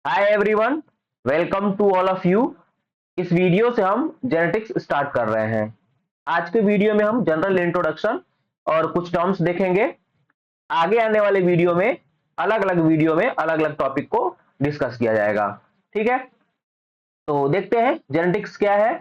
Hi everyone, welcome to all of you. इस video से हम जेनेटिक्स स्टार्ट कर रहे हैं। आज के वीडियो में हम जनरल इंट्रोडक्शन और कुछ टर्म्स देखेंगे। आगे आने वाले वीडियो में अलग अलग टॉपिक को डिस्कस किया जाएगा। ठीक है, तो देखते हैं जेनेटिक्स क्या है।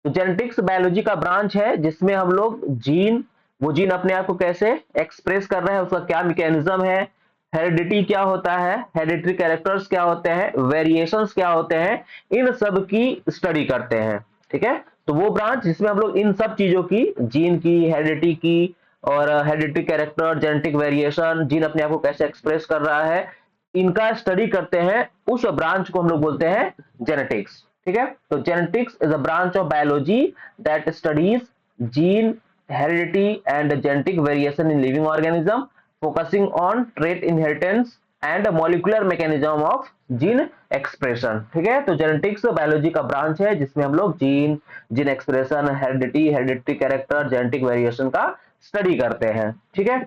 तो जेनेटिक्स बायोलॉजी का ब्रांच है जिसमें हम लोग जीन अपने आप को कैसे एक्सप्रेस कर रहे हैं, उसका क्या मैकेनिज्म है, हेरिडिटी क्या होता है, हेरिडिटरी कैरेक्टर्स क्या होते हैं, वेरिएशंस क्या होते हैं, इन सब की स्टडी करते हैं। ठीक है, तो वो ब्रांच जिसमें हम लोग इन सब चीजों की, जीन की, हेरिडिटी की और hereditary character, genetic variation, gene अपने आप को कैसे एक्सप्रेस कर रहा है, इनका स्टडी करते हैं, उस ब्रांच को हम लोग बोलते हैं जेनेटिक्स। ठीक है, तो genetics is a branch of biology that studies gene, heredity and genetic variation in living organism, focusing on trait inheritance and molecular mechanism of gene expression. ठीक है, तो जेनेटिक्स बायोलॉजी का ब्रांच है जिसमें हम लोग gene expression, hereditary character, genetic variation का study करते हैं। ठीक है,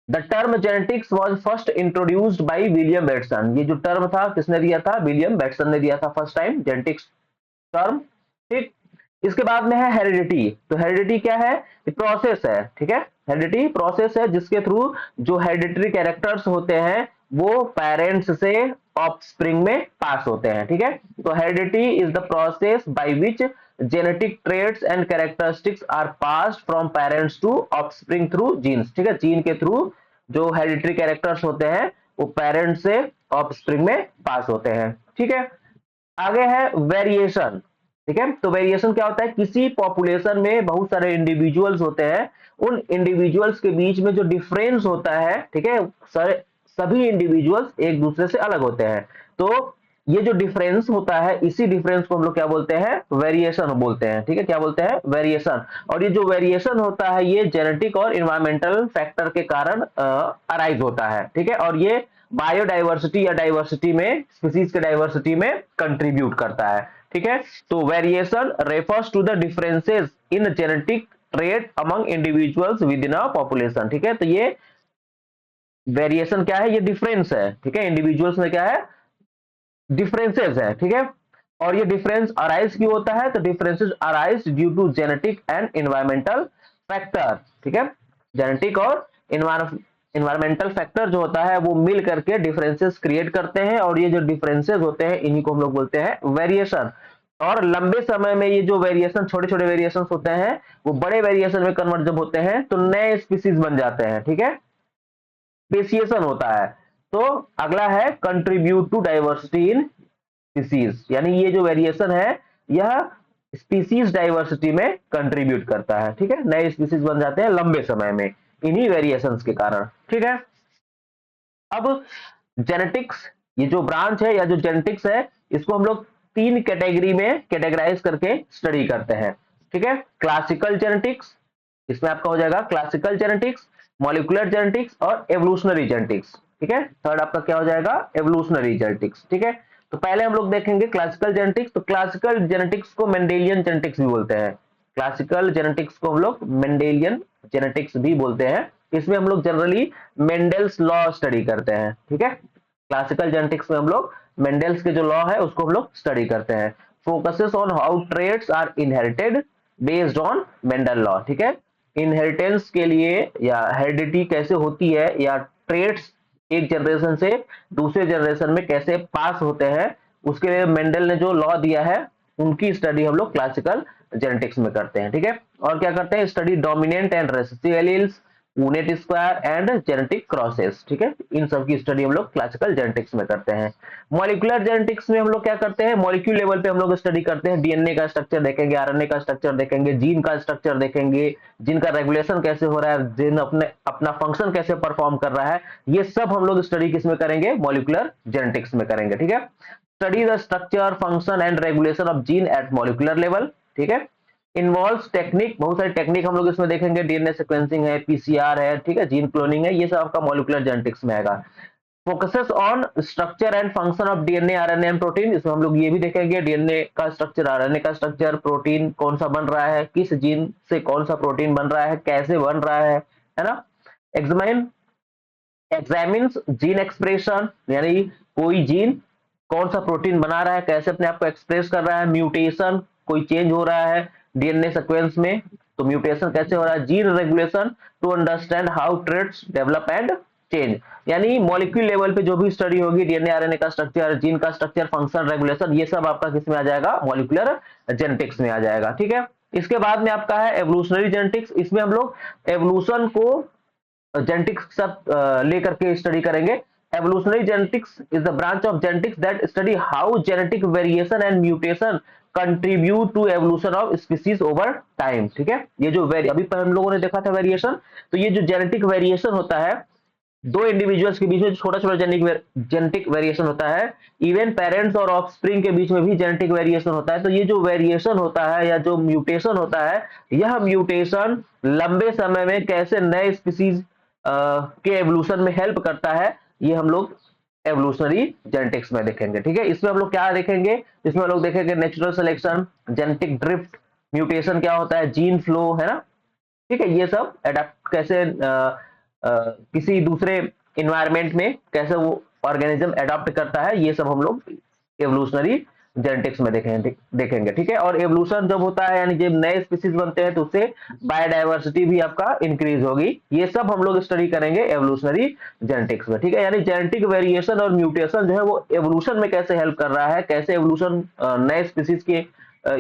the term genetics was first introduced by William Bateson. ये जो टर्म था किसने दिया था? विलियम बेटसन ने दिया था फर्स्ट टाइम जेनेटिक्स टर्म। ठीक, इसके बाद में है हेरिडिटी। तो हेरिडिटी क्या है? प्रोसेस है। ठीक है, हेरिडिटी प्रोसेस है जिसके थ्रू जो हेरिडिटरी कैरेक्टर्स होते हैं वो पेरेंट्स से ऑफस्प्रिंग में पास होते हैं। ठीक है, तो heredity is the process by which genetic traits and characteristics are passed from parents to offspring through genes. ठीक है, जीन के थ्रू जो हेरिडिटरी कैरेक्टर्स होते हैं वो पेरेंट्स से ऑफस्प्रिंग में पास होते हैं। ठीक है, आगे है वेरिएशन। ठीक है, तो वेरिएशन क्या होता है? किसी पॉपुलेशन में बहुत सारे इंडिविजुअल्स होते हैं, उन इंडिविजुअल्स के बीच में जो डिफरेंस होता है, ठीक है, सभी इंडिविजुअल्स एक दूसरे से अलग होते हैं। तो ये जो डिफरेंस होता है, इसी डिफरेंस को हम लोग क्या बोलते हैं? वेरिएशन बोलते हैं। ठीक है, क्या बोलते हैं? वेरिएशन। और ये जो वेरिएशन होता है ये जेनेटिक और इन्वायरमेंटल फैक्टर के कारण अराइज होता है। ठीक है, और ये बायोडाइवर्सिटी या डाइवर्सिटी में, स्पीसीज के डाइवर्सिटी में कंट्रीब्यूट करता है। ठीक है, तो variation refers to the differences in genetic trait among individuals within a population. ठीक है, तो ये वेरिएशन क्या है? ये डिफरेंस है। ठीक है, इंडिविजुअल्स में क्या है? डिफरेंसेस है। ठीक है, और ये डिफरेंस अराइज क्यों होता है? तो differences arise due to genetic and environmental factor. ठीक है, जेनेटिक और इन्वायरमेंटल फैक्टर जो होता है वो मिल करके डिफरेंसेस क्रिएट करते हैं, और ये जो डिफरेंसेस होते हैं इन्हीं को हम लोग बोलते हैं वेरिएशन। और लंबे समय में ये जो वेरिएशन, छोटे छोटे वेरिएशन होते हैं, वो बड़े वेरिएशन में कन्वर्ट जब होते हैं तो नए स्पीसीज बन जाते हैं। ठीक है, स्पेसिएशन होता है। तो अगला है contribute to diversity in species, यानी ये जो वेरिएशन है यह स्पीसीज डाइवर्सिटी में कंट्रीब्यूट करता है। ठीक है, नए स्पीसीज बन जाते हैं लंबे समय में इन्हीं वेरिएशंस के कारण। ठीक है, अब जेनेटिक्स, ये जो ब्रांच है या जो जेनेटिक्स है, इसको हम लोग तीन कैटेगरी में कैटेगराइज करके स्टडी करते हैं। ठीक है, क्लासिकल जेनेटिक्स, इसमें आपका हो जाएगा क्लासिकल जेनेटिक्स, मॉलिक्यूलर जेनेटिक्स और एवोल्यूशनरी जेनेटिक्स। ठीक है, थर्ड आपका क्या हो जाएगा? Evolutionary genetics. ठीक है, तो पहले हम लोग देखेंगे क्लासिकल जेनेटिक्स। तो क्लासिकल जेनेटिक्स को मेंडेलियन जेनेटिक्स भी बोलते हैं। क्लासिकल जेनेटिक्स को हम लोग मेंडेलियन जेनेटिक्स भी बोलते हैं। इसमें हम लोग जनरली मेंडल्स लॉ स्टडी करते हैं। ठीक है, क्लासिकल जेनेटिक्स में हम लोग मेंडल्स के जो लॉ है उसको हम लोग स्टडी करते हैं। Focuses on how traits are inherited based on Mendel law. ठीक है, इनहेरिटेंस के लिए या हेरिडिटी कैसे होती है, या ट्रेट्स एक जनरेशन से दूसरे जनरेशन में कैसे पास होते हैं, उसके लिए मेंडल ने जो लॉ दिया है उनकी स्टडी हम लोग क्लासिकल जेनेटिक्स में करते हैं। ठीक है, और क्या करते हैं? Study dominant and recessive alleles, Punnett square and genetic crosses. ठीक है, इन सब की स्टडी हम लोग क्लासिकल जेनेटिक्स में करते हैं। मॉलिक्यूलर जेनेटिक्स में हम लोग क्या करते हैं? मॉलिक्यूल लेवल पे हम लोग स्टडी करते हैं। डीएनए का स्ट्रक्चर देखेंगे, आरएनए का स्ट्रक्चर देखेंगे, जीन का स्ट्रक्चर देखेंगे, जीन का रेगुलेशन कैसे हो रहा है, जीन अपने अपना फंक्शन कैसे परफॉर्म कर रहा है, ये सब हम लोग स्टडी किस में करेंगे? मॉलिक्यूलर जेनेटिक्स में करेंगे। ठीक है, study the structure, function and regulation of gene at molecular level. ठीक है, इन्वॉल्व टेक्निक, बहुत सारी टेक्निक हम लोग इसमें देखेंगे। डीएनए सीक्वेंसिंग है, पीसीआर है, ठीक है, जीन क्लोनिंग है, ये सब आपका मॉलिक्यूलर जेनेटिक्स में आएगा। Focuses on structure and function of DNA, RNA and protein, इसमें हम लोग ये भी देखेंगे डीएनए का स्ट्रक्चर, आरएनए का स्ट्रक्चर, प्रोटीन कौन सा बन रहा है, किस जीन से कौन सा प्रोटीन बन रहा है, कैसे बन रहा है ना। एग्जामिन एग्जामिन्स जीन एक्सप्रेशन, यानी कोई जीन कौन सा प्रोटीन बना रहा है, कैसे अपने आप को एक्सप्रेस कर रहा है, म्यूटेशन कोई चेंज हो रहा है डीएनए सीक्वेंस में, तो म्यूटेशन कैसे हो रहा है, gene regulation to understand how traits develop and change, यानी मॉलिक्यूल लेवल पे जो भी स्टडी होगी डीएनए आरएनए का स्ट्रक्चर, जीन का स्ट्रक्चर, फंक्शन, रेगुलेशन, ये सब आपका किस में आ जाएगा, मॉलिक्यूलर जेनेटिक्स में आ जाएगा। ठीक है, इसके बाद में आपका है एवोल्यूशनरी जेनेटिक्स। इसमें हम लोग एवोल्यूशन को जेनेटिक्स सब लेकर के स्टडी करेंगे। Evolutionary genetics is the branch of genetics that study how genetic variation and mutation contribute to evolution of species over time. ठीक है, ये जो अभी पर हम लोगों ने देखा था वेरिएशन, तो ये जो जेनेटिक वेरिएशन होता है दो इंडिविजुअल्स के बीच में छोटा छोटा जेनेटिक वेरिएशन होता है, इवन पेरेंट्स और ऑफस्प्रिंग के बीच में भी जेनेटिक वेरिएशन होता है। तो ये जो वेरिएशन होता है या जो म्यूटेशन होता है, यह म्यूटेशन लंबे समय में कैसे नए स्पीसीज के एवोल्यूशन में हेल्प करता है, ये हम लोग एवोल्यूशनरी जेनेटिक्स में देखेंगे। ठीक है, इसमें हम लोग क्या देखेंगे, इसमें हम लोग देखेंगे natural selection, genetic drift, mutation क्या होता है, जीन फ्लो, है ना। ठीक है, ये सब अडेप्ट कैसे किसी दूसरे इन्वायरमेंट में कैसे वो ऑर्गेनिज्म अडॉप्ट करता है, ये सब हम लोग एवोल्यूशनरी जेनेटिक्स में देखेंगे। ठीक है, और एवोल्यूशन जब होता है यानी जब नए स्पीसीज बनते हैं तो उससे बायोडाइवर्सिटी भी आपका इंक्रीज होगी, ये सब हम लोग स्टडी करेंगे एवोल्यूशनरी जेनेटिक्स में। ठीक है, यानी जेनेटिक वेरिएशन और म्यूटेशन जो है वो एवोल्यूशन में कैसे हेल्प कर रहा है, कैसे एवोल्यूशन नए स्पीसीज के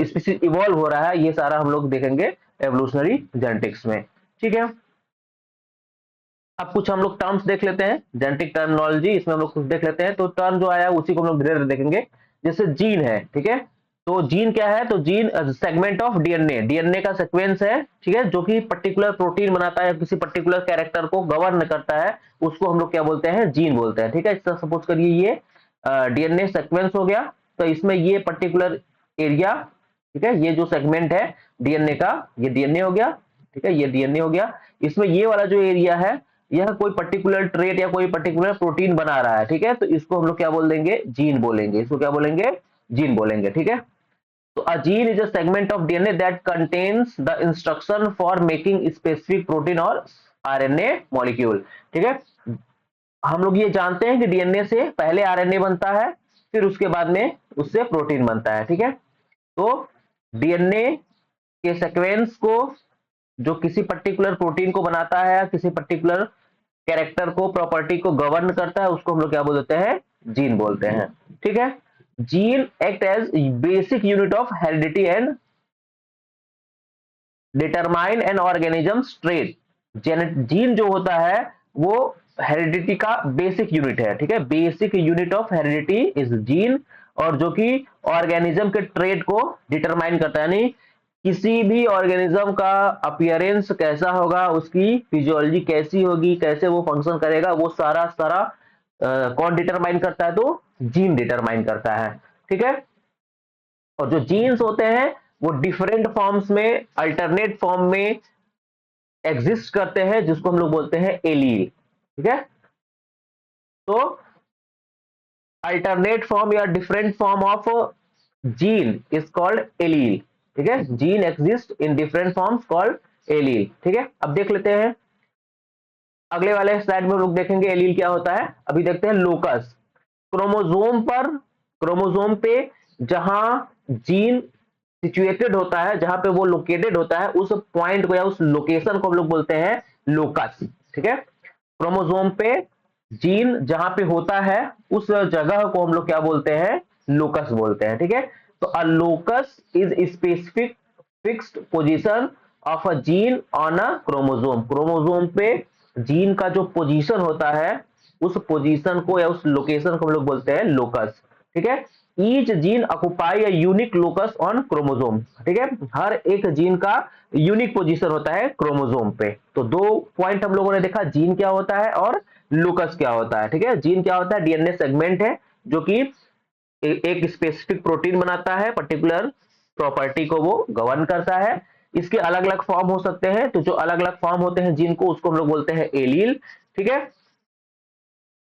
स्पीसीज इवॉल्व हो रहा है, ये सारा हम लोग देखेंगे एवोल्यूशनरी जेनेटिक्स में। ठीक है, अब कुछ हम लोग टर्म्स देख लेते हैं, जेनेटिक टर्मिनोलॉजी, इसमें हम लोग कुछ देख लेते हैं। तो टर्म जो आया उसी को हम लोग धीरे धीरे देखेंगे। जैसे जीन है, ठीक है, तो जीन क्या है, तो gene segment of DNA, DNA का सीक्वेंस है, ठीक है, जो कि पर्टिकुलर प्रोटीन बनाता है, किसी पर्टिकुलर कैरेक्टर को गवर्न करता है, उसको हम लोग क्या बोलते हैं, जीन बोलते हैं। ठीक है, सपोज करिए ये डीएनए सीक्वेंस हो गया, तो इसमें ये पर्टिकुलर एरिया, ठीक है, ये जो सेगमेंट है डीएनए का, ये डीएनए हो गया। ठीक है, ये डीएनए हो गया, इसमें ये वाला जो एरिया है यह कोई पर्टिकुलर ट्रेट या कोई पर्टिकुलर प्रोटीन बना रहा है। ठीक है, तो इसको हम लोग क्या बोल देंगे, जीन बोलेंगे, इसको क्या बोलेंगे, जीन बोलेंगे। ठीक है, तो a gene is a segment of DNA that contains the instruction for making specific protein और RNA molecule। ठीक है, हम लोग ये जानते हैं कि डीएनए से पहले आरएनए बनता है, फिर उसके बाद में उससे प्रोटीन बनता है। ठीक है, तो डीएनए के सीक्वेंस को जो किसी पर्टिकुलर प्रोटीन को बनाता है, किसी पर्टिकुलर कैरेक्टर को, प्रॉपर्टी को गवर्न करता है, उसको हम लोग क्या बोलते हैं, जीन बोलते हैं। ठीक है, gene act as basic unit of heredity and determine an organism trait. Gene जो होता है वो हेरिडिटी का बेसिक यूनिट है। ठीक है, basic unit of heredity is gene, और जो कि ऑर्गेनिज्म के ट्रेट को डिटरमाइन करता है, यानी किसी भी ऑर्गेनिज्म का अपीयरेंस कैसा होगा, उसकी फिजियोलॉजी कैसी होगी, कैसे वो फंक्शन करेगा, वो सारा सारा कौन डिटरमाइन करता है, तो जीन डिटरमाइन करता है। ठीक है, और जो जीन्स होते हैं वो डिफरेंट फॉर्म्स में, अल्टरनेट फॉर्म में एग्जिस्ट करते हैं, जिसको हम लोग बोलते हैं एलील। ठीक है, तो अल्टरनेट फॉर्म या different form of gene is called allele. ठीक है, gene exist in different forms called allele. ठीक है, अब देख लेते हैं अगले वाले स्लाइड में हम लोग देखेंगे एलील क्या होता है। अभी देखते हैं लोकस, क्रोमोसोम पे जहां जीन सिचुएटेड होता है, जहां पे वो लोकेटेड होता है, उस पॉइंट को या उस लोकेशन को हम लोग बोलते हैं लोकस। ठीक है, क्रोमोसोम पे जीन जहां पे होता है उस जगह को हम लोग क्या बोलते हैं, लोकस बोलते हैं। ठीक है, तो अ locus is specific fixed position of a gene on a chromosome. Chromosome पे जीन का जो पोजीशन होता है, उस पोजीशन को या उस लोकेशन को हम लोग बोलते हैं लोकस। ठीक है, each gene occupy a unique locus on chromosome. ठीक है, हर एक जीन का यूनिक पोजीशन होता है क्रोमोसोम पे। तो दो पॉइंट हम लोगों ने देखा, जीन क्या होता है और लोकस क्या होता है। ठीक है, जीन क्या होता है, डीएनए सेगमेंट है जो कि एक स्पेसिफिक प्रोटीन बनाता है, पर्टिकुलर प्रॉपर्टी को वो गवर्न करता है। इसके अलग अलग फॉर्म हो सकते हैं, तो जो अलग अलग फॉर्म होते हैं जीन को, उसको हम लोग बोलते हैं एलील। ठीक है,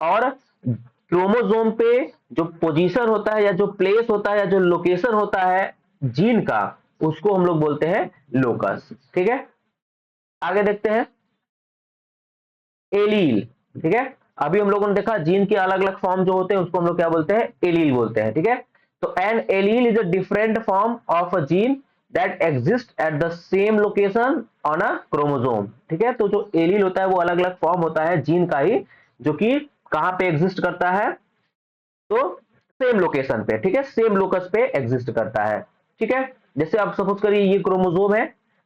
और क्रोमोसोम पे जो पोजीशन होता है या जो प्लेस होता है या जो लोकेशन होता है जीन का, उसको हम लोग बोलते हैं लोकस। ठीक है, आगे देखते हैं एलील। ठीक है, अभी हम लोगों ने देखा जीन के अलग अलग फॉर्म जो होते हैं उसको हम लोग क्या बोलते हैं, एलील बोलते हैं, ठीक है। तो an allele is a different form of a gene that exist at the same location on a chromosome, ठीक है। तो जो एलील होता है वो अलग अलग फॉर्म होता है जीन का ही, जो कि कहां पे एग्जिस्ट करता है, तो सेम लोकेशन पे, ठीक है, सेम लोकस पे एग्जिस्ट करता है, ठीक है। जैसे आप सपोज करिए ये क्रोमोसोम है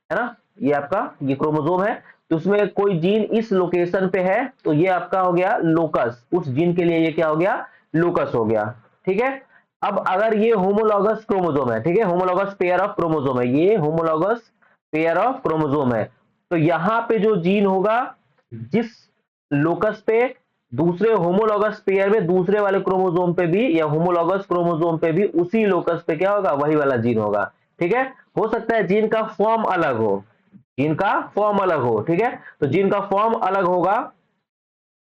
ना, ये आपका ये क्रोमोसोम है, तो उसमें कोई जीन इस लोकेशन पे है, तो ये आपका हो गया लोकस, उस जीन के लिए ये क्या हो गया, लोकस हो गया, ठीक है। अब अगर ये होमोलॉगस क्रोमोसोम है, ठीक है, होमोलॉगस पेयर ऑफ क्रोमोसोम है, ये होमोलॉगस पेयर ऑफ क्रोमोसोम है, तो यहां पे जो जीन होगा जिस लोकस पे, दूसरे होमोलॉगस पेयर में दूसरे वाले क्रोमोसोम पे भी, या होमोलॉगस क्रोमोसोम पे भी उसी लोकस पे क्या होगा, वही वाला जीन होगा, ठीक है। हो सकता है जीन का फॉर्म अलग हो, जीन का फॉर्म अलग हो, ठीक है, तो जीन का फॉर्म अलग होगा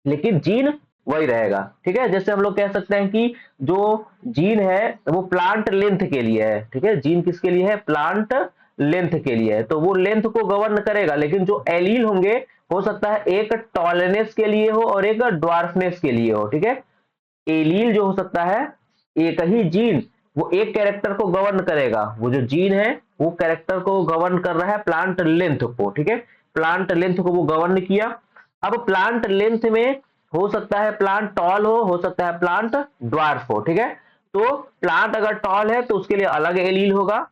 लेकिन जीन वही रहेगा, ठीक है। जैसे हम लोग कह सकते हैं कि जो जीन है वो प्लांट लेंथ के लिए है, ठीक है, जीन किसके लिए है, प्लांट लेंथ के लिए है, तो वो लेंथ को गवर्न करेगा, लेकिन जो एलील होंगे हो सकता है एक टॉलनेस के लिए हो और एक ड्वार्फनेस के लिए हो, ठीक है। एलील जो हो सकता है, एक ही जीन वो एक कैरेक्टर को गवर्न करेगा, वो जो जीन है वो कैरेक्टर को गवर्न कर रहा है प्लांट लेंथ को, ठीक है, प्लांट लेंथ को वो गवर्न किया। अब प्लांट लेंथ में हो सकता है प्लांट टॉल हो सकता है प्लांट ड्वार्फ हो, ठीक है। तो प्लांट अगर टॉल है तो उसके लिए अलग एलील होगा,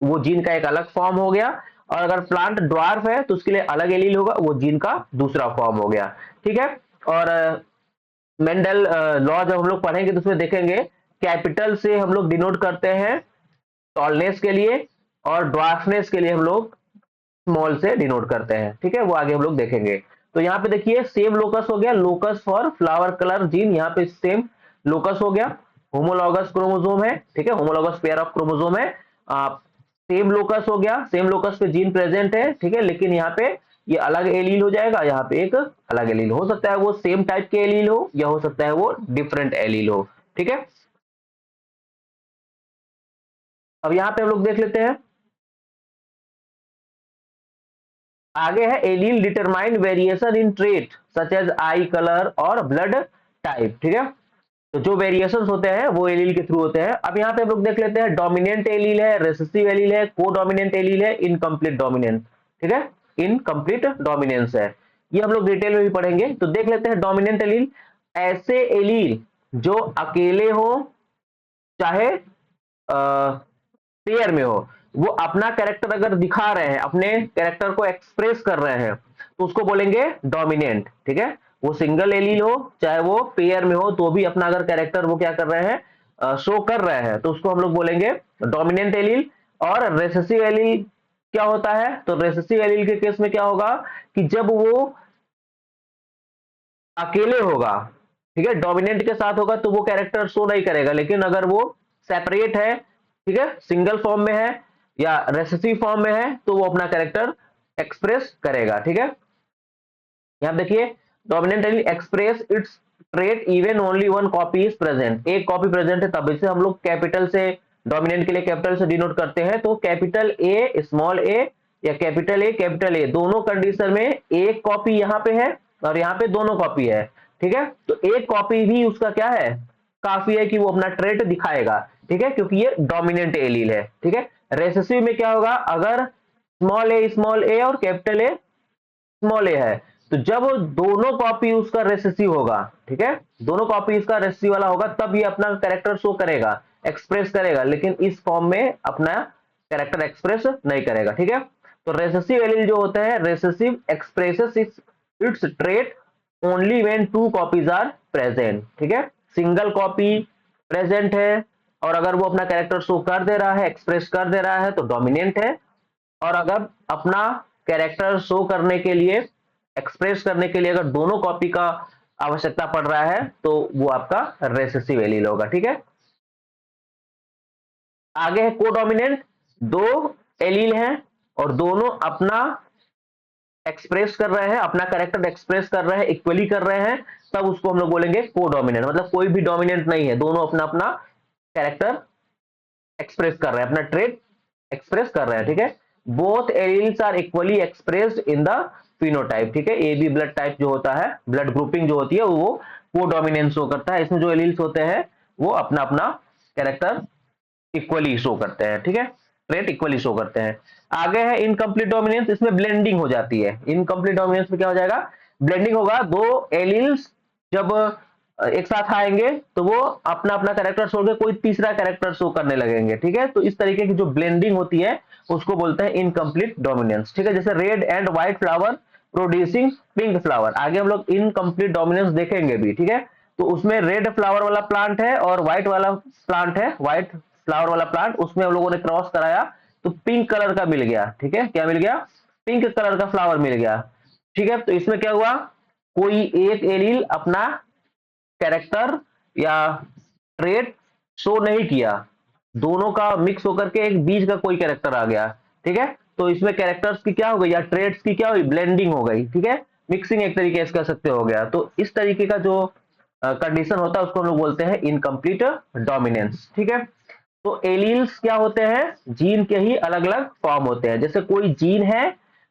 वो जीन का एक अलग फॉर्म हो गया, और अगर प्लांट ड्वार्फ है तो उसके लिए अलग एलील होगा, वो जीन का दूसरा फॉर्म हो गया, ठीक है। और मेंडल लॉ जब हम लोग पढ़ेंगे तो उसमें देखेंगे कैपिटल से हम लोग डिनोट करते हैं टॉलनेस के लिए, और ड्वार्फनेस के लिए हम लोग स्मॉल से डिनोट करते हैं, ठीक है, वो आगे हम लोग देखेंगे। तो यहाँ पे देखिए सेम लोकस हो गया, locus for flower colour gene, यहाँ पे सेम लोकस हो गया, होमोलॉगस क्रोमोसोम है, ठीक है, होमोलॉगस पेयर ऑफ क्रोमोसोम है, सेम लोकस हो गया, सेम लोकस पे जीन प्रेजेंट है, ठीक है, लेकिन यहाँ पे ये अलग एलील हो जाएगा, यहाँ पे एक अलग एलील, हो सकता है वो सेम टाइप के एलील हो या हो सकता है वो डिफरेंट एलील हो, ठीक है। अब यहाँ पे हम लोग देख लेते हैं, आगे है allele determine variation in trait such as eye colour और ब्लड टाइप, ठीक है। तो जो वेरिएशंस होते हैं वो एलील के थ्रू होते हैं। अब यहाँ पे हम लोग देख लेते हैं डोमिनेंट एलील है, रेसेसिव एलील है, को डोमिनेंट एलील है, इनकम्प्लीट डोमिनेंट, ठीक है, इनकम्प्लीट डोमिनेंस है, ये हम लोग डिटेल में भी पढ़ेंगे। तो देख लेते हैं डोमिनेंट एलील, ऐसे एलील जो अकेले हो चाहे पेयर में हो, वो अपना कैरेक्टर अगर दिखा रहे हैं, अपने कैरेक्टर को एक्सप्रेस कर रहे हैं, तो उसको बोलेंगे डोमिनेंट, ठीक है। वो सिंगल एलील हो चाहे वो पेयर में हो, तो भी अपना अगर कैरेक्टर वो क्या कर रहे हैं, शो कर रहे हैं, तो उसको हम लोग बोलेंगे डोमिनेंट एलील। और रेसेसिव एलील क्या होता है, तो रेसेसिव एलील के केस में क्या होगा कि जब वो अकेले होगा, ठीक है, डोमिनेंट के साथ होगा तो वो कैरेक्टर शो नहीं करेगा, लेकिन अगर वो सेपरेट है, ठीक है, सिंगल फॉर्म में है या रेसेसिव फॉर्म में है, तो वो अपना कैरेक्टर एक्सप्रेस करेगा, ठीक है। यहां देखिए dominant express it's trait even only one copy is present, एक कॉपी प्रेजेंट है तब, इसे हम लोग कैपिटल से, डोमिनेंट के लिए कैपिटल से डिनोट करते हैं, तो कैपिटल ए स्मॉल ए या कैपिटल ए दोनों कंडीशन में एक कॉपी यहाँ पे है और यहाँ पे दोनों कॉपी है, ठीक है। तो एक कॉपी भी उसका क्या है, काफी है कि वो अपना ट्रेट दिखाएगा, ठीक है, क्योंकि ये डोमिनेंट एलील है, ठीक है। रेसेसिव में क्या होगा, अगर स्मॉल ए और कैपिटल ए स्मॉल ए है, तो जब दोनों कॉपी उसका रेसेसिव होगा, ठीक है, दोनों कॉपी इसका रेसेसिव वाला होगा, तब ये अपना कैरेक्टर शो करेगा, एक्सप्रेस करेगा, लेकिन इस फॉर्म में अपना कैरेक्टर एक्सप्रेस नहीं करेगा, ठीक है। तो रेसेसिव एलील जो होता है, recessive expresses its trait only when two copies are present, ठीक है, सिंगल कॉपी प्रेजेंट है और अगर वो अपना कैरेक्टर शो कर दे रहा है, एक्सप्रेस कर दे रहा है, तो डोमिनेंट है, और अगर अपना कैरेक्टर शो करने के लिए, एक्सप्रेस करने के लिए अगर दोनों कॉपी का आवश्यकता पड़ रहा है, तो वो आपका रेसेसिव एलील होगा, ठीक है। आगे है कोडोमिनेंट, दो एलील हैं और दोनों अपना एक्सप्रेस कर रहे हैं, अपना कैरेक्टर एक्सप्रेस कर रहे हैं, इक्वली कर रहे हैं, तब उसको हम लोग बोलेंगे कोडोमिनेंट, मतलब कोई भी डोमिनेंट नहीं है, दोनों अपना अपना कैरेक्टर एक्सप्रेस कर रहे हैं, अपना ट्रेट एक्सप्रेस कर रहे हैं, ठीक है। Both alleles are equally expressed in the phenotype, ठीक है। ए बी ब्लड टाइप जो होता है, ब्लड ग्रुपिंग जो होती है, वो कोडोमिनेंस शो करता है। इसमें जो एलील्स होते हैं वो अपना अपना कैरेक्टर इक्वली शो करते हैं, ठीक है, ट्रेट इक्वली शो करते हैं। आगे है इनकम्प्लीट डोमिनेंस, इसमें ब्लेंडिंग हो जाती है। इनकम्प्लीट डोमिनेंस में क्या हो जाएगा, ब्लेंडिंग होगा। दो एलील्स जब एक साथ आएंगे तो वो अपना अपना कैरेक्टर छोड़ के कोई तीसरा कैरेक्टर शो करने लगेंगे, ठीक है। तो इस तरीके की जो ब्लेंडिंग होती है उसको बोलते हैं इनकम्प्लीट डोमिनेंस, ठीक है। जैसे red and white flower producing pink flower, आगे हम लोग इनकम्प्लीट डोमिनेंस देखेंगे भी, ठीक है। तो उसमें रेड फ्लावर वाला प्लांट है और व्हाइट वाला प्लांट है, व्हाइट फ्लावर वाला प्लांट, उसमें हम लोगों ने क्रॉस कराया तो पिंक कलर का मिल गया, ठीक है। क्या मिल गया, पिंक कलर का फ्लावर मिल गया, ठीक है। तो इसमें क्या हुआ, कोई एक एलील अपना कैरेक्टर या ट्रेट शो नहीं किया, दोनों का मिक्स होकर के एक बीच का कोई कैरेक्टर आ गया, ठीक है। तो इसमें कैरेक्टर्स की क्या हो गई या ट्रेड्स की क्या हुई, ब्लेंडिंग हो गई, ठीक है, मिक्सिंग एक तरीके से कह सकते हो गया। तो इस तरीके का जो कंडीशन होता है उसको हम लोग बोलते हैं इनकम्प्लीट डोमिनेंस, ठीक है। तो एलील्स क्या होते हैं, जीन के ही अलग अलग फॉर्म होते हैं। जैसे कोई जीन है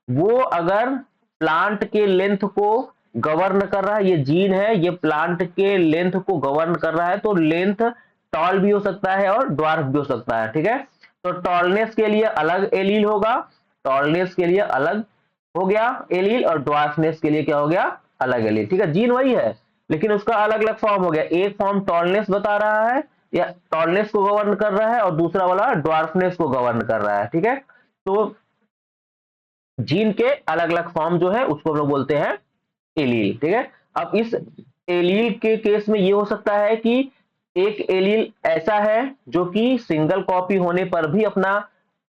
वो अगर प्लांट के लेंथ को गवर्न कर रहा है, ये जीन है, ये प्लांट के लेंथ को गवर्न कर रहा है, तो लेंथ टॉल भी हो सकता है और ड्वार्फ भी हो सकता है, ठीक है। तो टॉलनेस के लिए अलग एलील होगा, टॉलनेस के लिए अलग हो गया एलील, और ड्वार्फनेस के लिए क्या हो गया, अलग एलील, ठीक है। जीन वही है लेकिन उसका अलग अलग फॉर्म हो गया। एक फॉर्म टॉलनेस बता रहा है या टॉलनेस को गवर्न कर रहा है और दूसरा वाला ड्वार्फनेस को गवर्न कर रहा है, ठीक है। तो जीन के अलग अलग फॉर्म जो है उसको हम लोग बोलते हैं एलील, ठीक है। अब इस एलील के केस में ये हो सकता है कि एक एलील ऐसा है जो कि सिंगल कॉपी होने पर भी अपना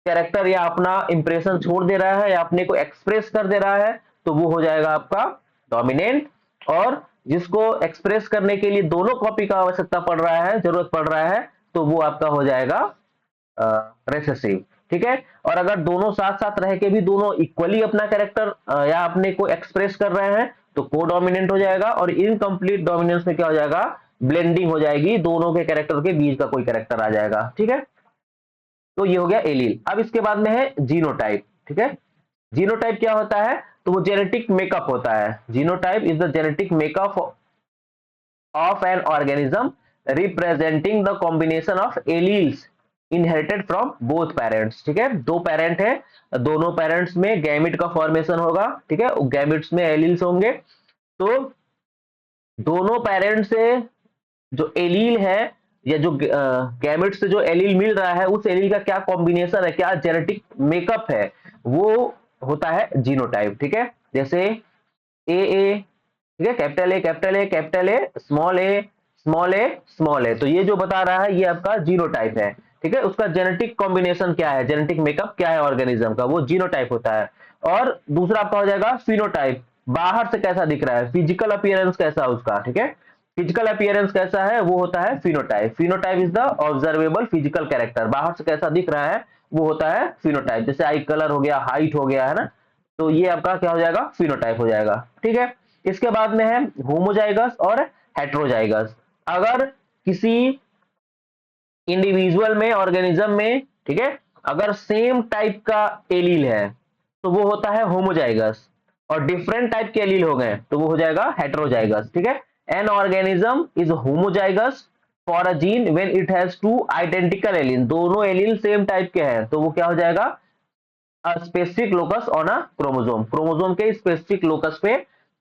कैरेक्टर या अपना इंप्रेशन छोड़ दे रहा है या अपने को एक्सप्रेस कर दे रहा है, तो वो हो जाएगा आपका डोमिनेंट। और जिसको एक्सप्रेस करने के लिए दोनों कॉपी का आवश्यकता पड़ रहा है, जरूरत पड़ रहा है, तो वो आपका हो जाएगा रेसेसिव, ठीक है। और अगर दोनों साथ साथ रह के भी दोनों इक्वली अपना कैरेक्टर या अपने को एक्सप्रेस कर रहे हैं तो कोडोमिनेंट हो जाएगा। और इनकम्प्लीट डोमिनेंस में क्या हो जाएगा, ब्लेंडिंग हो जाएगी, दोनों के कैरेक्टर के बीच का कोई कैरेक्टर आ जाएगा, ठीक है। तो ये हो गया एलील। अब इसके बाद में है जीनोटाइप, ठीक है। जीनोटाइप क्या होता है, तो वो जेनेटिक मेकअप होता है। Genotype is the genetic makeup of an organism representing the combination of alleles inherited from both parents, ठीक है। दो पेरेंट है, दोनों पेरेंट्स में गैमिट का फॉर्मेशन होगा, ठीक है, गैमिट्स में एलील्स होंगे। तो दोनों पेरेंट से जो एलील है या जो गैमेट से जो एलील मिल रहा है उस एलील का क्या कॉम्बिनेशन है, क्या जेनेटिक मेकअप है, वो होता है जीनोटाइप, ठीक है। जैसे ए, ठीक है, capital A capital A capital A small A small A small A, तो ये जो बता रहा है ये आपका जीनोटाइप है, ठीक है। उसका जेनेटिक कॉम्बिनेशन क्या है, जेनेटिक मेकअप क्या है ऑर्गेनिज्म का, वो जीनोटाइप होता है। और दूसरा आपका हो जाएगा फिनोटाइप, बाहर से कैसा दिख रहा है, फिजिकल अपीयरेंस कैसा उसका, ठीक है, फिजिकल अपीयरेंस कैसा है, वो होता है phenotype. Phenotype is the observable physical character, बाहर से कैसा दिख रहा है वो होता है फिनोटाइप। जैसे आई कलर हो गया, हाइट हो गया, है ना, तो ये आपका क्या हो जाएगा, फिनोटाइप हो जाएगा, ठीक है। इसके बाद में है होमोजाइगस और हेट्रोजाइगस। अगर किसी इंडिविजुअल में, ऑर्गेनिज्म में, ठीक है, अगर सेम टाइप का एलील है तो वो होता है होमोजाइगस, और डिफरेंट टाइप के एलील हो गए तो वो हो जाएगा हेट्रोजाइगस, ठीक है। An organism is homozygous for a gene when it has two identical allele, दोनों एलील सेम टाइप के हैं तो वो क्या हो जाएगा, specific locus on a chromosome, chromosome के स्पेसिफिक लोकस पे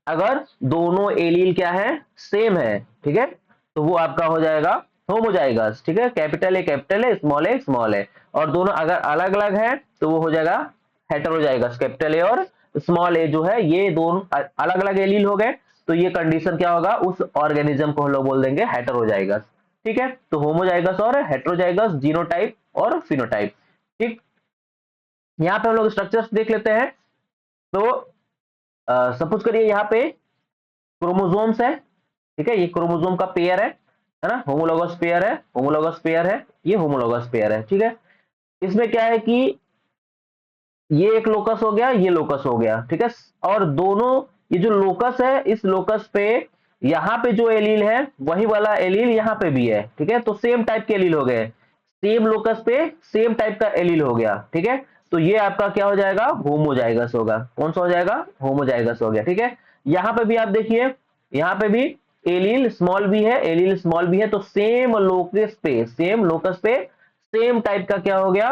अगर दोनों एलील क्या है, सेम है, ठीक है, तो वो आपका हो जाएगा होमोजाइगस, ठीक है। कैपिटल ए स्मॉल ए, और दोनों अगर अलग अलग है तो वो हो जाएगा हेटेरोजाइगस, कैपिटल ए और स्मॉल ए जो है ये दोनों अलग अलग एलील हो गए, तो ये कंडीशन क्या होगा, उस ऑर्गेनिज्म को हम लोग बोल देंगे हेटेरोजाइगस, ठीक है। तो होमोजाइगस और हेटेरोजाइगस, जीनोटाइप और फिनोटाइप, ठीक। यहाँ पे हम लोग स्ट्रक्चर्स देख लेते हैं। तो सपोज करिए यहाँ पे क्रोमोसोम्स है, ठीक है, ये क्रोमोसोम का पेयर है ना, होमोलोगस पेयर है, होमोलोगस पेयर है, ये होमोलोगस पेयर है, ठीक है। इसमें क्या है कि ये एक लोकस हो गया, ये लोकस हो गया, ठीक है। और दोनों ये जो लोकस है इस लोकस पे यहाँ पे जो एलील है वही वाला एलील यहाँ पे भी है, ठीक है। तो सेम टाइप के एलील हो गए, सेम लोकस पे सेम टाइप का एलील हो गया, ठीक है। तो ये आपका क्या हो जाएगा, होमोजाइगस होगा। कौन सा हो जाएगा, होमोजाइगस हो गया। ठीक है, यहाँ पे भी आप देखिए, यहाँ पे भी एलील स्मॉल बी है, एलील स्मॉल बी है, तो सेम लोकस पे सेम टाइप का क्या हो गया,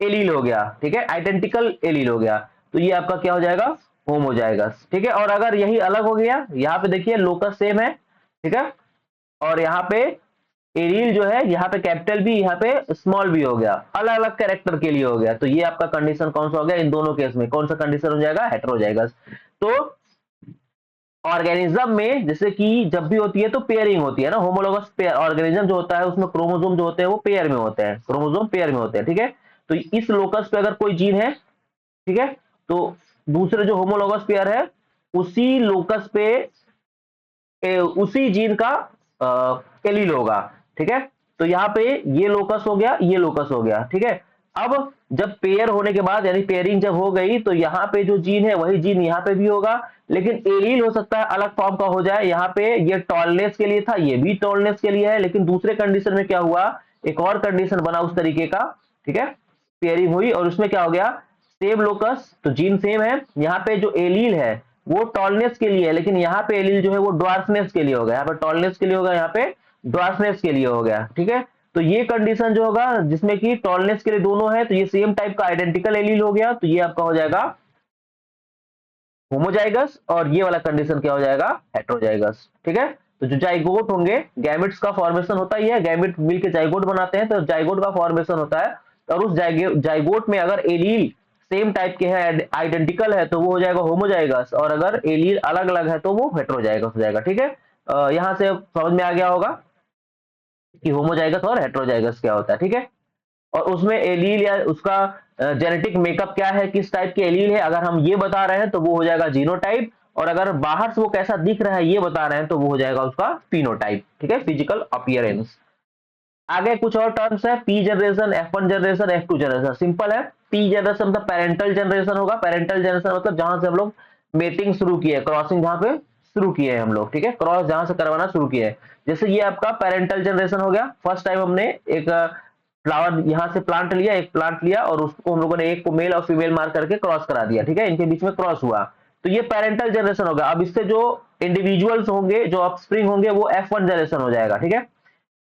एलील हो गया। ठीक है, आइडेंटिकल एलील हो गया, तो ये आपका क्या हो जाएगा, होमोजाइगस। ठीक है, और अगर यही अलग हो गया, यहाँ पे देखिए लोकस सेम है, ठीक है, और यहाँ पे एलील जो है, यहाँ पे कैपिटल बी, यहाँ पे स्मॉल बी हो गया, अलग अलग कैरेक्टर के लिए हो गया, तो ये आपका कंडीशन कौन सा हो गया, इन दोनों केस में कौन सा कंडीशन हो जाएगा, हेटेरोजाइगस। तो ऑर्गेनिज्म में जैसे कि जब भी होती है तो पेयरिंग होती है ना, होमोलोगस पेयर ऑर्गेनिज्म जो होता है उसमें क्रोमोसोम जो होते हैं वो पेयर में होते हैं, क्रोमोसोम पेयर में होते हैं। ठीक है, तो इस लोकस पे अगर कोई जीन है, ठीक है, तो दूसरे जो होमोलोगस पेयर है उसी लोकस पे उसी जीन का एलील होगा। ठीक है, तो यहाँ पे ये लोकस हो गया, ये लोकस हो गया। ठीक है, अब जब पेयर होने के बाद यानी पेयरिंग जब हो गई तो यहाँ पे जो जीन है वही जीन यहाँ पे भी होगा, लेकिन एलील हो सकता है अलग फॉर्म का हो जाए। यहाँ पे ये टॉलनेस के लिए था, ये भी टॉलनेस के लिए है, लेकिन दूसरे कंडीशन में क्या हुआ, एक और कंडीशन बना उस तरीके का। ठीक है, पेयरिंग हुई और उसमें क्या हो गया, सेम लोकस, तो जीन सेम है, यहाँ पे जो एलील है वो टॉलनेस के लिए है, लेकिन यहाँ पे एलील जो है वो ड्वार्फनेस के लिए होगा, यहाँ पे टॉलनेस के लिए होगा, यहाँ पे ड्वार्फनेस के लिए हो गया। ठीक है, तो ये कंडीशन जो होगा जिसमें कि टॉलनेस के लिए दोनों है, तो ये सेम टाइप का आइडेंटिकल एलील हो गया, तो ये आपका हो जाएगा होमोजाइगस, और ये वाला कंडीशन क्या हो जाएगा, हेटेरोजाइगस। ठीक है, तो जो जाइगोट होंगे, गैमेट्स का फॉर्मेशन होता ही है, गैमेट मिलके जाइगोट बनाते हैं, तो जाइगोट का फॉर्मेशन होता है, और उस जाइगोट में अगर एलील सेम टाइप के हैं, आइडेंटिकल है, तो वो हो जाएगा होमोजाइगस, और अगर एलील अलग अलग है तो वो हेटेरोजाइगस हो जाएगा। ठीक है, यहां से समझ में आ गया होगा कि होमोजाइगस और हेटेरोजाइगस क्या होता है। ठीक है, और उसमें एलील या उसका जेनेटिक मेकअप क्या है, किस टाइप के एलील है, अगर हम ये बता रहे हैं तो वो हो जाएगा जीनोटाइप, और अगर बाहर से वो कैसा दिख रहा है ये बता रहे हैं तो वो हो जाएगा उसका फिनोटाइप। ठीक है, फिजिकल अपीयरेंस। आगे कुछ और टर्म्स है, P generation, F1 generation, F2 generation. Simple है, पी जनरेशन मतलब पेरेंटल जनरेशन होगा, पेरेंटल जनरेशन मतलब जहां से हम लोग मेटिंग शुरू किए, क्रॉसिंग जहां पे शुरू किए हैं हम लोग। ठीक है, क्रॉस जहां से करवाना शुरू किए हैं, जैसे ये आपका पेरेंटल जनरेशन हो गया। फर्स्ट टाइम हमने एक फ्लावर यहाँ से प्लांट लिया, एक प्लांट लिया, और उसको हम लोगों ने एक को मेल और फीमेल मार करके क्रॉस करा दिया। ठीक है, इनके बीच में क्रॉस हुआ, तो ये पेरेंटल जनरेशन होगा। अब इससे जो इंडिविजुअल्स होंगे, जो ऑफस्प्रिंग होंगे, वो F1 जनरेशन हो जाएगा। ठीक है,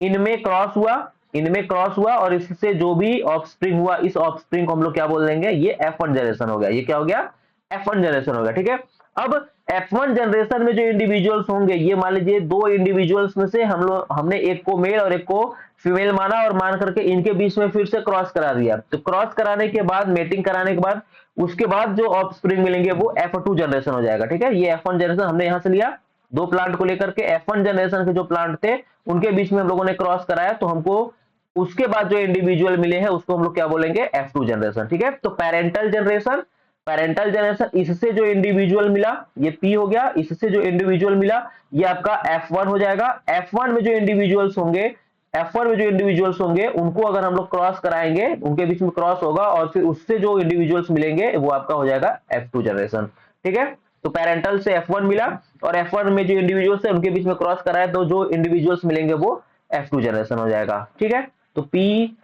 इनमें क्रॉस हुआ, इनमें क्रॉस हुआ, और इससे जो भी ऑफस्प्रिंग हुआ, इस ऑफस्प्रिंग को हम लोग क्या बोल देंगे, ये F1 जनरेशन हो गया। ये क्या हो गया, F1 जनरेशन हो गया। ठीक है, अब F1 जनरेशन में जो इंडिविजुअल्स होंगे, ये मान लीजिए दो इंडिविजुअल्स में से हमने एक को मेल और एक को फीमेल माना, और मान करके इनके बीच में फिर से क्रॉस करा दिया। तो क्रॉस कराने के बाद, मेटिंग कराने के बाद, उसके बाद जो ऑफस्प्रिंग मिलेंगे वो F2 जनरेशन हो जाएगा। ठीक है, ये F1 जनरेशन हमने यहां से लिया, दो प्लांट को लेकर के F1 जनरेशन के जो प्लांट थे उनके बीच में हम लोगों ने क्रॉस कराया, तो हमको उसके बाद जो इंडिविजुअल मिले हैं उसको हम लोग क्या बोलेंगे, F2 जनरेशन। ठीक है, तो पेरेंटल जनरेशन, पेरेंटल जनरेशन, इससे जो इंडिविजुअल मिला ये P हो गया, इससे जो इंडिविजुअल मिला ये आपका F1 हो जाएगा। F1 में जो इंडिविजुअल्स होंगे, F1 में जो इंडिविजुअल्स होंगे उनको अगर हम लोग क्रॉस कराएंगे, उनके बीच में क्रॉस होगा, और फिर उससे जो इंडिविजुअल्स मिलेंगे वो आपका हो जाएगा F2 जनरेशन। ठीक है, तो पेरेंटल से F1 मिला, और F1 में जो इंडिविजुअल्स है उनके बीच में क्रॉस कराया, तो जो इंडिविजुअल्स मिलेंगे वो F2 जनरेशन हो जाएगा। ठीक है, तो P,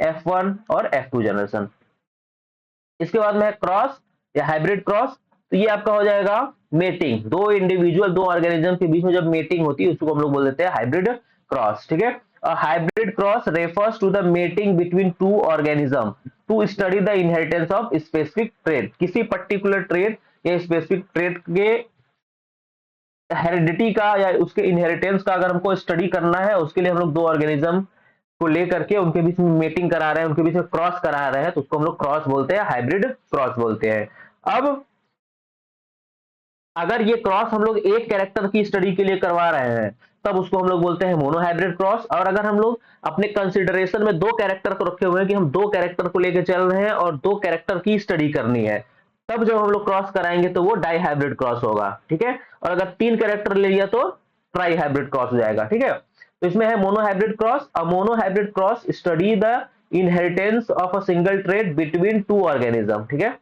F1 और F2 जनरेशन। इसके बाद में है क्रॉस या हाइब्रिड क्रॉस, तो ये आपका हो जाएगा मेटिंग, दो इंडिविजुअल, दो ऑर्गेनिज्म के बीच में जब मेटिंग होती है उसको हम लोग बोल देते हैं हाइब्रिड क्रॉस। ठीक है, hybrid cross refers to the mating between two organism to study the inheritance of specific trait, किसी पर्टिकुलर ट्रेट या स्पेसिफिक ट्रेट के हेरिडिटी का या उसके इनहेरिटेंस का अगर हमको स्टडी करना है, उसके लिए हम लोग दो ऑर्गेनिज्म को लेकर के उनके बीच में मेटिंग करा रहे हैं, उनके बीच में क्रॉस करा रहे हैं, तो उसको हम लोग क्रॉस बोलते हैं, हाइब्रिड क्रॉस बोलते हैं। अब अगर ये क्रॉस हम लोग एक कैरेक्टर की स्टडी के लिए करवा रहे हैं तब उसको हम लोग बोलते हैं मोनोहाइब्रिड क्रॉस, और अगर हम लोग अपने कंसिडरेशन में दो कैरेक्टर को रखे हुए हैं कि हम दो कैरेक्टर को लेकर चल रहे हैं और दो कैरेक्टर की स्टडी करनी है, तब जब हम लोग क्रॉस कराएंगे तो वो डाई हाइब्रिड क्रॉस होगा। ठीक है, और अगर तीन कैरेक्टर ले लिया तो ट्राई हाइब्रिड क्रॉस हो जाएगा। ठीक है, तो इसमें है monohybrid cross. A monohybrid cross study the inheritance of a single trait between two organism. ठीक है,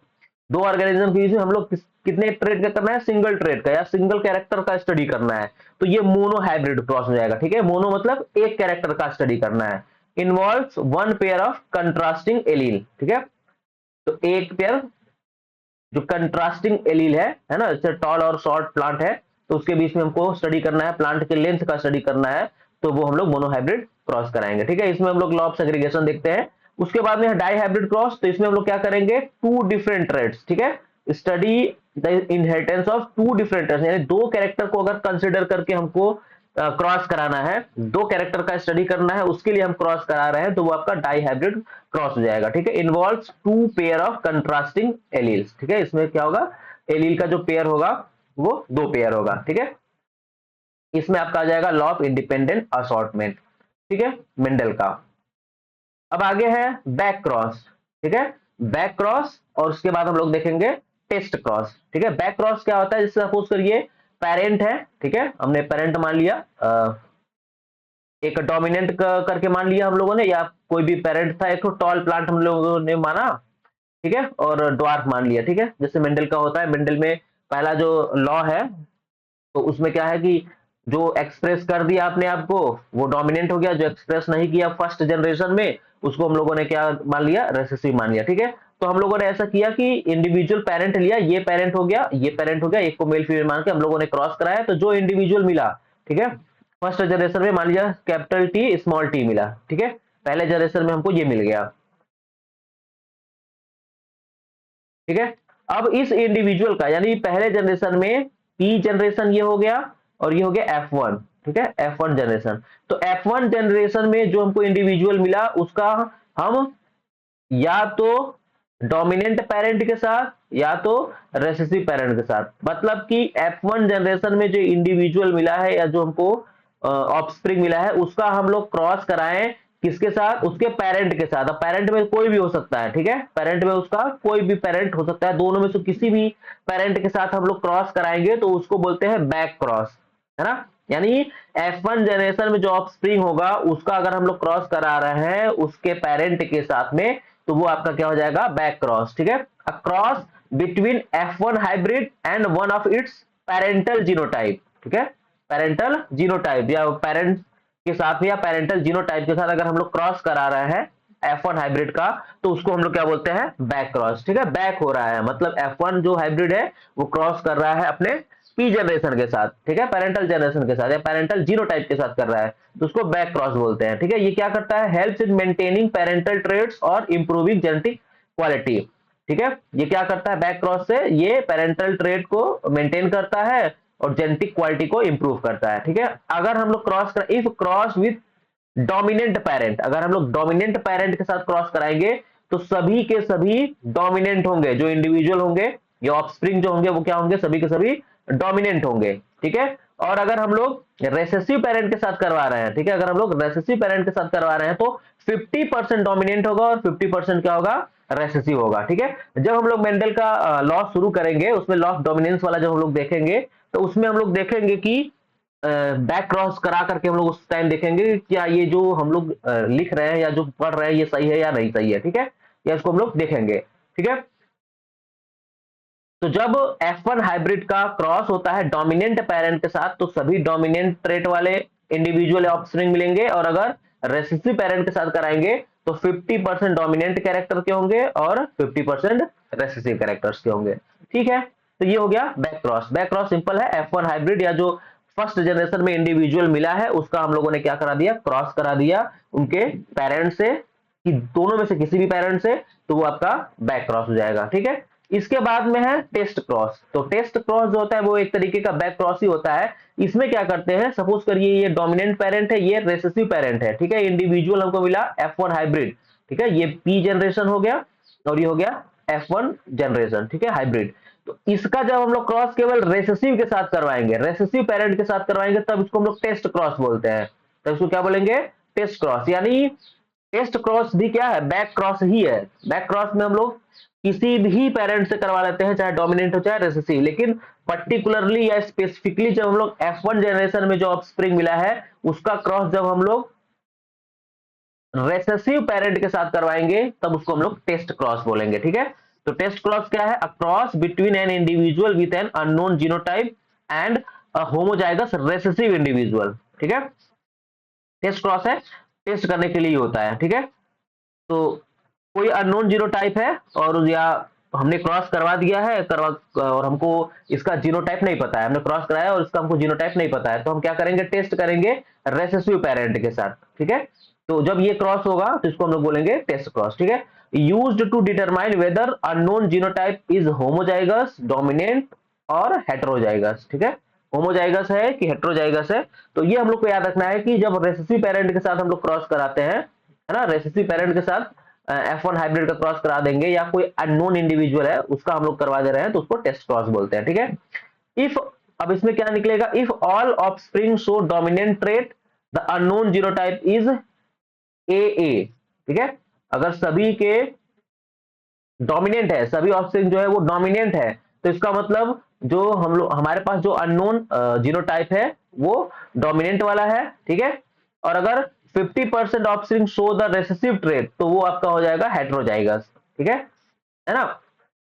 दो ऑर्गेनिज्म के बीच में हम लोग कितने ट्रेड का करना है, सिंगल ट्रेड का या सिंगल कैरेक्टर का स्टडी करना है, तो ये मोनो हाइब्रिड क्रॉस हो जाएगा। ठीक है, मोनो मतलब एक कैरेक्टर का स्टडी करना है, involves one pair of contrasting allele. ठीक है, तो एक पेयर जो कंट्रास्टिंग एलील है ना, जैसे टॉल और शॉर्ट प्लांट है, तो उसके बीच में हमको स्टडी करना है, प्लांट के लेंथ का स्टडी करना है, तो वो हम लोग मोनोहाइब्रिड क्रॉस कराएंगे। ठीक है, इसमें हम लोग लॉ ऑफ सेग्रीगेशन देखते हैं। उसके बाद में डाई हाइब्रिड क्रॉस, तो इसमें हम लोग क्या करेंगे, टू डिफरेंट ट्रेड्स। ठीक है, study the inheritance of two different traits, यानी दो कैरेक्टर को अगर कंसिडर करके हमको क्रॉस कराना है, दो कैरेक्टर का स्टडी करना है, उसके लिए हम क्रॉस करा रहे हैं, तो वो आपका डाई हाइब्रिड क्रॉस हो जाएगा। ठीक है, involves two pair of contrasting alleles. ठीक है, इसमें क्या होगा, एलील का जो पेयर होगा वो दो पेयर होगा। ठीक है, इसमें आपका आ जाएगा लॉ ऑफ इंडिपेंडेंट असॉर्टमेंट। ठीक है, मेंडल का। अब आगे है बैक क्रॉस। ठीक है, बैक क्रॉस, और उसके बाद हम लोग देखेंगे टेस्ट क्रॉस। ठीक है, बैक क्रॉस क्या होता है, जैसे सपोज करिए पेरेंट है। ठीक है, हमने पेरेंट मान लिया, एक डोमिनेंट करके मान लिया हम लोगों ने, या कोई भी पेरेंट था, एक तो टॉल प्लांट हम लोगों ने माना। ठीक है, और ड्वार्फ मान लिया। ठीक है, जैसे मेंडल का होता है, मेंडल में पहला जो लॉ है, तो उसमें क्या है कि जो एक्सप्रेस कर दिया आपने आपको, वो डोमिनेंट हो गया, जो एक्सप्रेस नहीं किया फर्स्ट जनरेशन में, उसको हम लोगों ने क्या मान लिया, रेसेसिव मान लिया। ठीक है, तो हम लोगों ने ऐसा किया कि इंडिविजुअल पेरेंट लिया, ये पेरेंट हो गया, ये पेरेंट हो गया, एक को मेल फीमेल मान के हम लोगों ने क्रॉस कराया, तो जो इंडिविजुअल मिला, ठीक है, फर्स्ट जनरेशन में मान लिया कैपिटल टी स्मॉल टी मिला। ठीक है, पहले जनरेशन में हमको ये मिल गया। ठीक है, अब इस इंडिविजुअल का, यानी पहले जनरेशन में पी जनरेशन ये हो गया, और ये हो गया F1। ठीक है, F1 जनरेशन। तो F1 जनरेशन में जो हमको इंडिविजुअल मिला, उसका हम या तो डोमिनेंट पेरेंट के साथ या तो रेसेसिव पेरेंट के साथ, मतलब कि F1 जनरेशन में जो इंडिविजुअल मिला है, या जो हमको ऑफस्प्रिंग मिला है, उसका हम लोग क्रॉस कराएं किसके साथ, उसके पेरेंट के साथ। अब पेरेंट में कोई भी हो सकता है। ठीक है, पेरेंट में उसका कोई भी पेरेंट हो सकता है, दोनों में से किसी भी पेरेंट के साथ हम लोग क्रॉस कराएंगे, तो उसको बोलते हैं बैक क्रॉस, है ना। यानी F1 जनरेशन में जो ऑफस्प्रिंग होगा, उसका अगर हम लोग क्रॉस करा रहे हैं उसके पेरेंट के साथ में, तो वो आपका क्या हो जाएगा, बैक क्रॉस। ठीक है, a cross between F1 hybrid and one of its parental genotype. ठीक है, पेरेंटल जीनोटाइप, या पेरेंट के साथ या पेरेंटल जीनोटाइप के साथ अगर हम लोग क्रॉस करा रहे हैं F1 हाइब्रिड का, तो उसको हम लोग क्या बोलते हैं, बैक क्रॉस। ठीक है, बैक हो रहा है, मतलब F1 जो हाइब्रिड है वो क्रॉस कर रहा है अपने पी जनरेशन के साथ। ठीक है, पेरेंटल जनरेशन के साथ या पेरेंटल जीनोटाइप के साथ कर रहा है, तो उसको बैक क्रॉस बोलते हैं। ठीक है, ये क्या करता है, helps in maintaining parental traits और इंप्रूविंग जेनेटिक क्वालिटी। ठीक है, ये क्या करता है, बैक क्रॉस से ये पेरेंटल ट्रेट को मेंटेन करता है और जेनेटिक क्वालिटी को इंप्रूव करता है। ठीक है, अगर हम लोग क्रॉस कर, if cross with dominant parent, अगर हम लोग डोमिनेंट पेरेंट के साथ क्रॉस कराएंगे, तो सभी के सभी डोमिनेंट होंगे, जो इंडिविजुअल होंगे या ऑफस्प्रिंग जो होंगे, वो क्या होंगे, सभी के सभी डोमिनेंट होंगे। ठीक है, और अगर हम लोग रेसेसिव पेरेंट के साथ करवा रहे हैं, ठीक है, अगर हम लोग रेसेसिव पेरेंट के साथ करवा रहे हैं, तो 50% डोमिनेंट होगा और 50% क्या होगा, रेसेसिव होगा। ठीक है, जब हम लोग मेंडल का लॉ शुरू करेंगे, उसमें लॉ ऑफ डोमिनेंस वाला जब हम लोग देखेंगे, तो उसमें हम लोग देखेंगे कि बैक क्रॉस करा करके हम लोग उस टाइम देखेंगे कि क्या ये जो हम लोग लिख रहे हैं या जो पढ़ रहे हैं, ये सही है या नहीं सही है। ठीक है, या इसको हम लोग देखेंगे। ठीक है, तो जब F1 हाइब्रिड का क्रॉस होता है डोमिनेंट पेरेंट के साथ, तो सभी डोमिनेंट ट्रेट वाले इंडिविजुअल ऑफस्प्रिंग मिलेंगे, और अगर रेसेसिव पेरेंट के साथ कराएंगे, तो 50% डोमिनेंट कैरेक्टर के होंगे और 50% रेसेसिव कैरेक्टर्स के होंगे। ठीक है, तो ये हो गया back cross. Back cross simple है, F1 हाइब्रिड या जो फर्स्ट जनरेशन में इंडिविजुअल मिला है, उसका हम लोगों ने क्या करा दिया, क्रॉस करा दिया उनके पेरेंट से, कि दोनों में से किसी भी पेरेंट से, तो वो आपका बैक क्रॉस हो जाएगा। ठीक है, इसके बाद में है टेस्ट क्रॉस। तो टेस्ट क्रॉस जो होता है वो एक तरीके का बैक क्रॉस ही होता है। इसमें क्या करते हैं, सपोज करिए ये डोमिनेंट पेरेंट है, ये रेसेसिव पेरेंट है। ठीक है, इंडिविजुअल हमको मिला F1 हाइब्रिड। ठीक है, ये पी जनरेशन हो गया और ये हो गया F1 जनरेशन। ठीक है, हाइब्रिड। तो इसका जब हम लोग क्रॉस केवल रेसेसिव के साथ करवाएंगे, रेसेसिव पेरेंट के साथ करवाएंगे, तब इसको हम लोग टेस्ट क्रॉस बोलते हैं। तो इसको क्या बोलेंगे, टेस्ट क्रॉस। यानी टेस्ट क्रॉस भी क्या है, बैक क्रॉस ही है। बैक क्रॉस में हम लोग किसी भी पेरेंट से करवा लेते हैं, चाहे डोमिनेंट हो चाहे रेसेसिव, लेकिन पर्टिकुलरली या स्पेसिफिकली जब हम लोग F1 जनरेशन में जो ऑफस्प्रिंग मिला है, उसका क्रॉस जब हम लोग रेसेसिव पेरेंट के साथ करवाएंगे, तब उसको हम लोग टेस्ट क्रॉस बोलेंगे। ठीक है, तो टेस्ट क्रॉस क्या है, a cross between an individual with an unknown genotype and a homozygous recessive individual. ठीक है, टेस्ट क्रॉस है, टेस्ट करने के लिए होता है। ठीक है, तो कोई अननोन जीनोटाइप है और या हमने क्रॉस करवा दिया है और हमको इसका जीनोटाइप नहीं पता है, हमने क्रॉस कराया और इसका हमको जीनोटाइप नहीं पता है, तो हम क्या करेंगे, टेस्ट करेंगे रेसेसिव पेरेंट के साथ। ठीक है, तो जब ये क्रॉस होगा तो इसको हम लोग बोलेंगे टेस्ट क्रॉस। ठीक है, used to determine whether unknown genotype is homozygous, dominant और हेटेरोजाइगस। ठीक है, होमोजाइगस है कि हेटेरोजाइगस है, तो ये हम लोग को याद रखना है कि जब रेसेसिव पेरेंट के साथ हम लोग क्रॉस कराते हैं, है ना, रेसेसिव पेरेंट के साथ F1 हाइब्रिड का क्रॉस करा देंगे या कोई अननोन इंडिविजुअल है उसका हम लोग करवा दे रहे हैं, तो उसको टेस्ट क्रॉस बोलते हैं। ठीक है, इफ, अब इसमें क्या निकलेगा, if all offspring show dominant trait the unknown genotype is AA। ठीक है, अगर सभी के डोमिनेंट है, सभी ऑफस्प्रिंग जो है वो डोमिनेंट है, तो इसका मतलब जो हम लोग, हमारे पास जो अननोन जीनोटाइप है वो डोमिनेंट वाला है। ठीक है, और अगर 50% offspring show the recessive trait, तो वो आपका हो जाएगा हेटेरोजाइगस। ठीक है ना,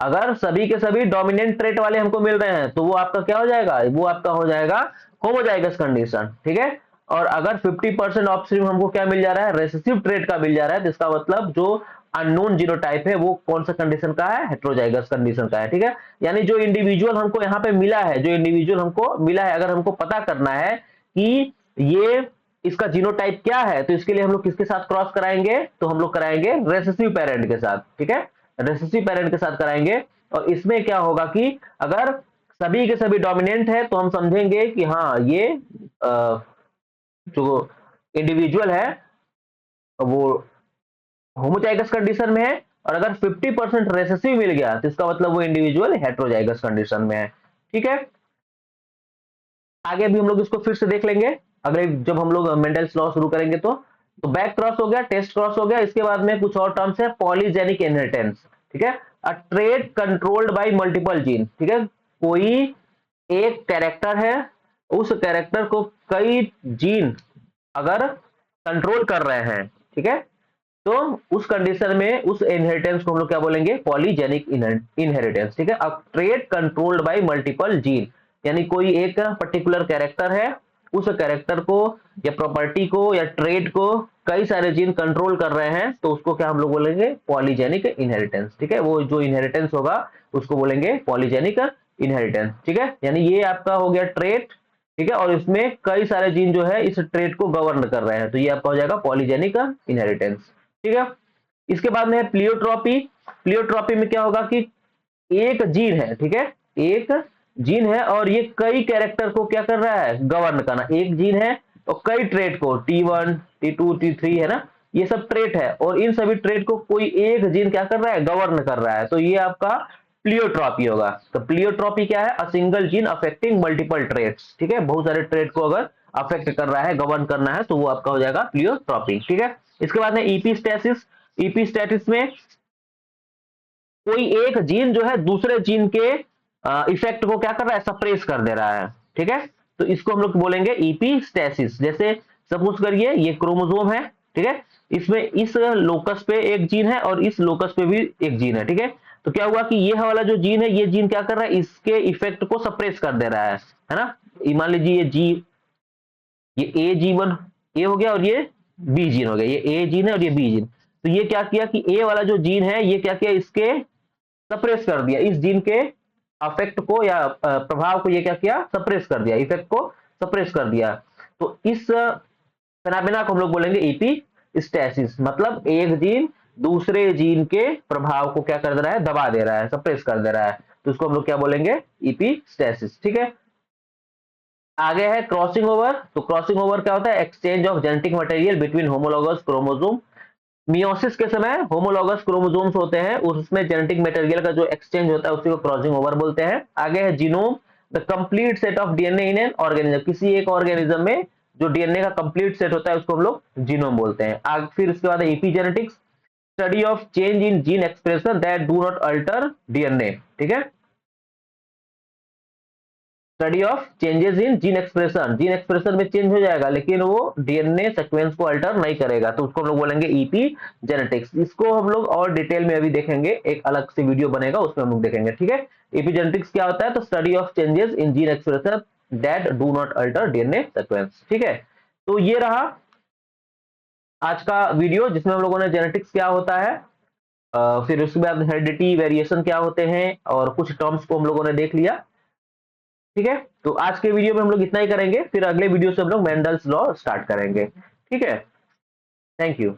अगर सभी के सभी डोमिनेंट ट्रेट वाले हमको मिल रहे हैं तो वो आपका क्या हो जाएगा, वो आपका हो जाएगा होमोजाइगस कंडीशन। ठीक है, और अगर 50% ऑफस्प्रिंग हमको क्या मिल जा रहा है, रेसेसिव ट्रेट का मिल जा रहा है, तो इसका मतलब जो अननोन जीनोटाइप है वो कौन सा कंडीशन का है, हेटेरोजाइगस कंडीशन का है। ठीक है, यानी जो इंडिविजुअल हमको यहाँ पे मिला है, जो इंडिविजुअल हमको मिला है, अगर हमको पता करना है कि ये इसका जीनोटाइप क्या है, तो इसके लिए हम लोग किसके साथ क्रॉस कराएंगे, तो हम लोग कराएंगे रेसेसिव पेरेंट के साथ। ठीक है, रेसेसिव पेरेंट के साथ कराएंगे, और इसमें क्या होगा कि अगर सभी के सभी डोमिनेंट है तो हम समझेंगे कि हाँ ये जो इंडिविजुअल है वो होमोजाइगस कंडीशन में है, और अगर 50% रेसेसिव मिल गया तो इसका मतलब वो इंडिविजुअल हेटेरोजाइगस कंडीशन में है। ठीक है, आगे भी हम लोग इसको फिर से देख लेंगे अगले, जब हम लोग मेंडल्स लॉ शुरू करेंगे तो बैक क्रॉस हो गया, टेस्ट क्रॉस हो गया, इसके बाद में कुछ और टर्म्स है, पॉलीजेनिक इनहेरिटेंस। ठीक है, अ trait controlled by multiple gene. ठीक है, कोई एक कैरेक्टर है, उस कैरेक्टर को कई जीन अगर कंट्रोल कर रहे हैं, ठीक है, तो उस कंडीशन में उस इनहेरिटेंस को हम लोग क्या बोलेंगे, पॉलीजेनिक इनहेरिटेंस। ठीक है, अब trait controlled by multiple gene, यानी कोई एक पर्टिकुलर कैरेक्टर है, उस कैरेक्टर को या प्रॉपर्टी को या ट्रेट को कई सारे जीन कंट्रोल कर रहे हैं, तो उसको क्या हम लोग बोलेंगे, पॉलीजेनिक इनहेरिटेंस। ठीक है, वो जो इनहेरिटेंस होगा उसको बोलेंगे पॉलीजेनिक इनहेरिटेंस। ठीक है, यानी ये आपका हो गया ट्रेट। ठीक है, और इसमें कई सारे जीन जो है इस ट्रेट को गवर्न कर रहे हैं, तो ये आपका हो जाएगा पॉलीजेनिक इनहेरिटेंस। ठीक है, इसके बाद में है प्लियोट्रॉपी। प्लियोट्रॉपी में क्या होगा कि एक जीन है, ठीक है, एक जीन है और ये कई कैरेक्टर को क्या कर रहा है, गवर्न करना। एक जीन है और कई ट्रेट को, T1 T2 T3 है ना, ये सब ट्रेट है, और इन सभी ट्रेट को कोई एक जीन क्या कर रहा है, गवर्न कर रहा है, तो ये आपका प्लियोट्रॉपी होगा। तो प्लियोट्रॉपी क्या है, a single gene affecting multiple traits. ठीक है, बहुत सारे ट्रेट को अगर अफेक्ट कर रहा है, गवर्न करना है, तो वो आपका हो जाएगा प्लियोट्रॉपी। ठीक है, इसके बाद में ईपीस्टेसिस। ईपीस्टेसिस में कोई एक जीन जो है दूसरे जीन के इफेक्ट को क्या कर रहा है, सप्रेस कर दे रहा है। ठीक है, तो इसको हम लोग बोलेंगे ईपीस्टेसिस। जैसे सपोज करिए ये क्रोमोसोम है, ठीक है, इसमें इस लोकस पे एक जीन है और इस लोकस पे भी एक जीन है। ठीक है, तो क्या हुआ कि ये वाला जो जीन है, ये जीन क्या कर रहा है, इसके इफेक्ट को सप्रेस कर दे रहा है ना। मान लीजिए ये ए जीवन ए हो गया और ये बी जीन हो गया, ये ए जीन है और ये बी जीन, तो ये क्या किया कि ए वाला जो जीन है ये क्या किया, इसके सप्रेस कर दिया, इस जीन के अफेक्ट को या प्रभाव को ये क्या किया, सप्रेस कर दिया, इफेक्ट को सप्रेस कर दिया। तो इस फेनामेना को हम लोग बोलेंगे एपिस्टेसिस, मतलब एक जीन दूसरे जीन के प्रभाव को क्या कर दे रहा है, दबा दे रहा है, सप्रेस कर दे रहा है, तो उसको हम लोग क्या बोलेंगे, एपिस्टेसिस। ठीक है, आगे है क्रॉसिंग ओवर। तो क्रॉसिंग ओवर क्या होता है, exchange of genetic material between homologous chromosome. Meiosis के समय होमोलॉगस क्रोमोसोम्स होते हैं, उसमें जेनेटिक मटेरियल का जो एक्सचेंज होता है उसी को क्रॉसिंग ओवर बोलते हैं। आगे है genome, the complete set of DNA in an organism. किसी एक ऑर्गेनिज्म में जो डीएनए का कंप्लीट सेट होता है उसको हम लोग जीनोम बोलते हैं। आगे फिर उसके बाद epigenetics, study of change in gene expression that do not alter DNA. ठीक है, study of changes in gene expression, gene expression में चेंज हो जाएगा लेकिन वो डीएनए सीक्वेंस को अल्टर नहीं करेगा, तो उसको हम लोग बोलेंगे ईपी जेनेटिक्स। इसको हम लोग और डिटेल में अभी देखेंगे, एक अलग से वीडियो बनेगा उसमें हम लोग देखेंगे। ठीक है, ईपी जेनेटिक्स क्या होता है, तो study of changes in gene expression that do not alter DNA sequence. ठीक है, तो ये रहा आज का वीडियो जिसमें हम लोगों ने जेनेटिक्स क्या होता है, फिर उसके बाद हेरिडिटी वेरिएशन क्या होते हैं और कुछ टर्म्स को हम लोगों ने देख लिया। ठीक है, तो आज के वीडियो में हम लोग इतना ही करेंगे, फिर अगले वीडियो से हम लोग मेंडल्स लॉ स्टार्ट करेंगे। ठीक है, थैंक यू।